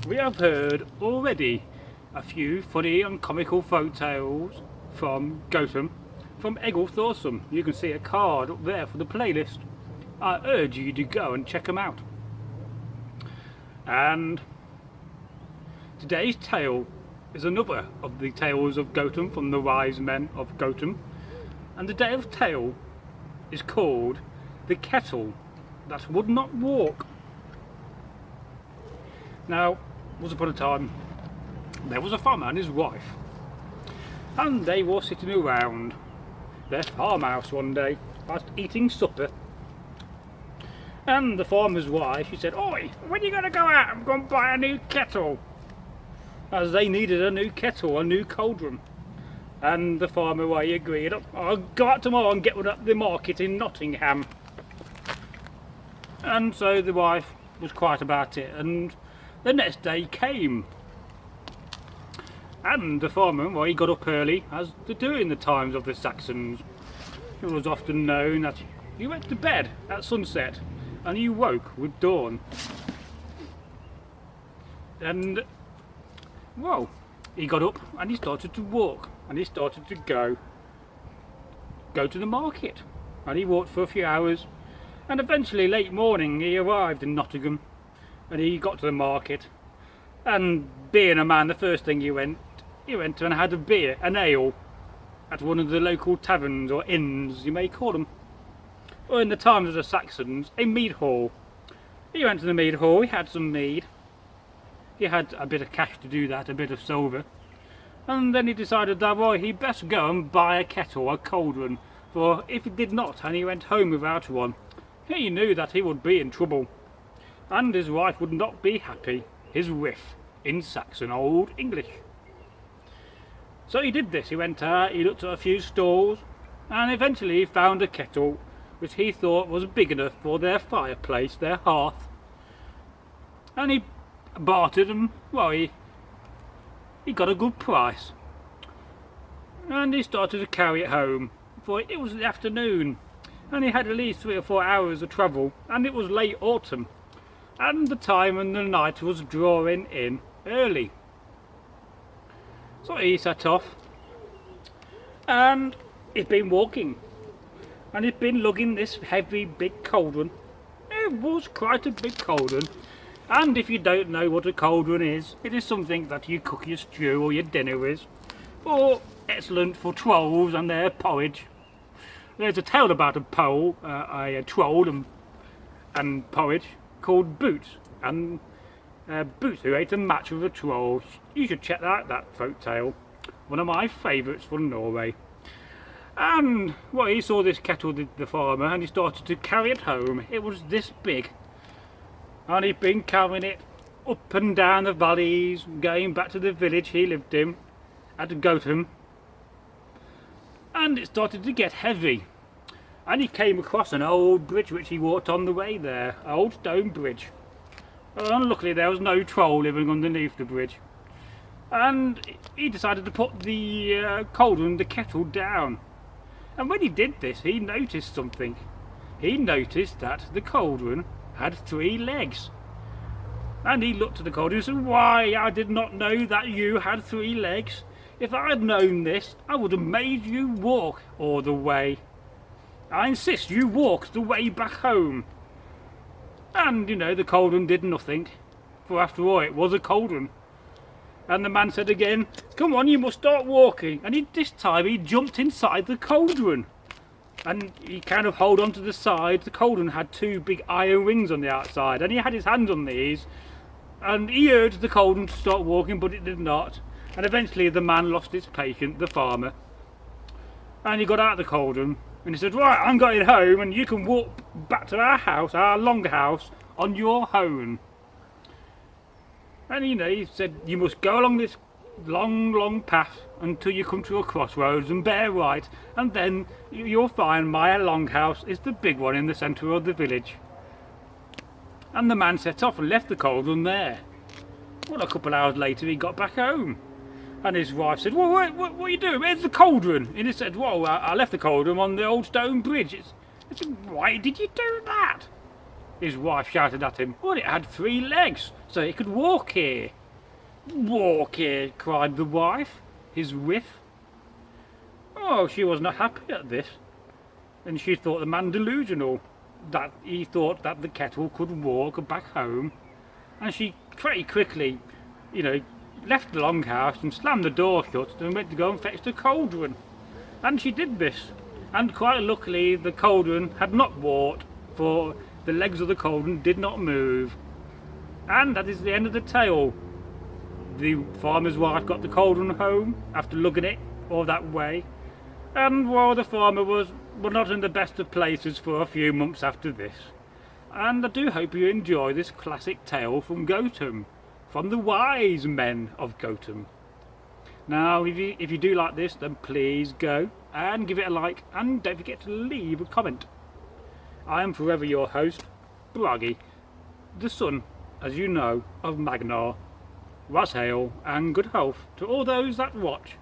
we have heard already a few funny and comical folk tales from Gotham, from Egglethorpe. You can see a card up there for the playlist. I urge you to go and check them out. And today's tale is another of the tales of Gotham from the Wise Men of Gotham. And today's tale is called The Kettle That Would Not Walk. Now, once upon a time, there was a farmer and his wife, and they were sitting around their farmhouse one day, whilst eating supper. And the farmer's wife, she said, "Oi, when are you going to go out and go and buy a new kettle?" As they needed a new kettle, a new cauldron. And the farmer, well, he agreed, "I'll go out tomorrow and get one at the market in Nottingham." And so the wife was quiet about it, and the next day came. And the farmer, well, he got up early, as they do in the times of the Saxons. It was often known that you went to bed at sunset and you woke with dawn. And, well, he got up and he started to walk, and he started to go to the market. And he walked for a few hours, and eventually late morning he arrived in Nottingham, and he got to the market. And being a man, the first thing he went and had a beer, an ale, at one of the local taverns or inns, you may call them. Or in the times of the Saxons, a mead hall. He went to the mead hall, he had some mead. He had a bit of cash to do that, a bit of silver. And then he decided that, well, he'd best go and buy a kettle, a cauldron, for if he did not and he went home without one, he knew that he would be in trouble. And his wife would not be happy, his wife, in Saxon Old English. So he did this. He went out, he looked at a few stalls, and eventually he found a kettle which he thought was big enough for their fireplace, their hearth. And he bartered, and well, he got a good price. And he started to carry it home, for it was the afternoon, and he had at least 3 or 4 hours of travel, and it was late autumn, and the time and the night was drawing in early. So he set off, and he'd been walking, and he'd been lugging this heavy big cauldron. It was quite a big cauldron, and if you don't know what a cauldron is, it is something that you cook your stew or your dinner with, or excellent for trolls and their porridge. There's a tale about a troll and porridge called Boots, and Boots who ate a match with a troll. You should check that folk tale. One of my favourites from Norway. And well, he saw this kettle, the farmer, and he started to carry it home. It was this big, and he'd been carrying it up and down the valleys, going back to the village he lived in at Gotham. And it started to get heavy, and he came across an old bridge which he walked on the way there, an old stone bridge. Unluckily there was no troll living underneath the bridge, and he decided to put the cauldron, the kettle, down. And when he did this, he noticed something. He noticed that the cauldron had 3 legs. And he looked at the cauldron and said, "Why, I did not know that you had 3 legs. If I had known this, I would have made you walk all the way. I insist you walk the way back home." And, you know, the cauldron did nothing, for after all it was a cauldron. And the man said again, "Come on, you must start walking." And this time he jumped inside the cauldron. And he kind of held on to the side. The cauldron had 2 big iron rings on the outside, and he had his hands on these. And he urged the cauldron to start walking, but it did not. And eventually the man lost his patience, the farmer. And he got out of the cauldron, and he said, "Right, I'm going home, and you can walk back to our house, our long house, on your own." And you know, he said, "You must go along this long path until you come to a crossroads and bear right, and then you'll find my longhouse is the big one in the centre of the village." And the man set off and left the cauldron there. Well, a couple of hours later he got back home, and his wife said, "Well, what are you doing? Where's the cauldron?" And he said, "Well, I left the cauldron on the old stone bridge." I said, "Why did you do that?" His wife shouted at him, "Well, it had 3 legs, so it could walk here." "Walk here!" cried the wife, his wife. Oh, she was not happy at this, and she thought the man delusional, that he thought that the kettle could walk back home, and she pretty quickly, left the longhouse and slammed the door shut and went to go and fetch the cauldron. And she did this, and quite luckily the cauldron had not walked, for the legs of the cauldron did not move. And that is the end of the tale. The farmer's wife got the cauldron home after lugging it all that way, and while the farmer was not in the best of places for a few months after this. And I do hope you enjoy this classic tale from Gotham, from the Wise Men of Gotham. Now, if you do like this, then please go and give it a like, and don't forget to leave a comment. I am forever your host, Braggy, the son, as you know, of Magnar. Was hail and good health to all those that watch.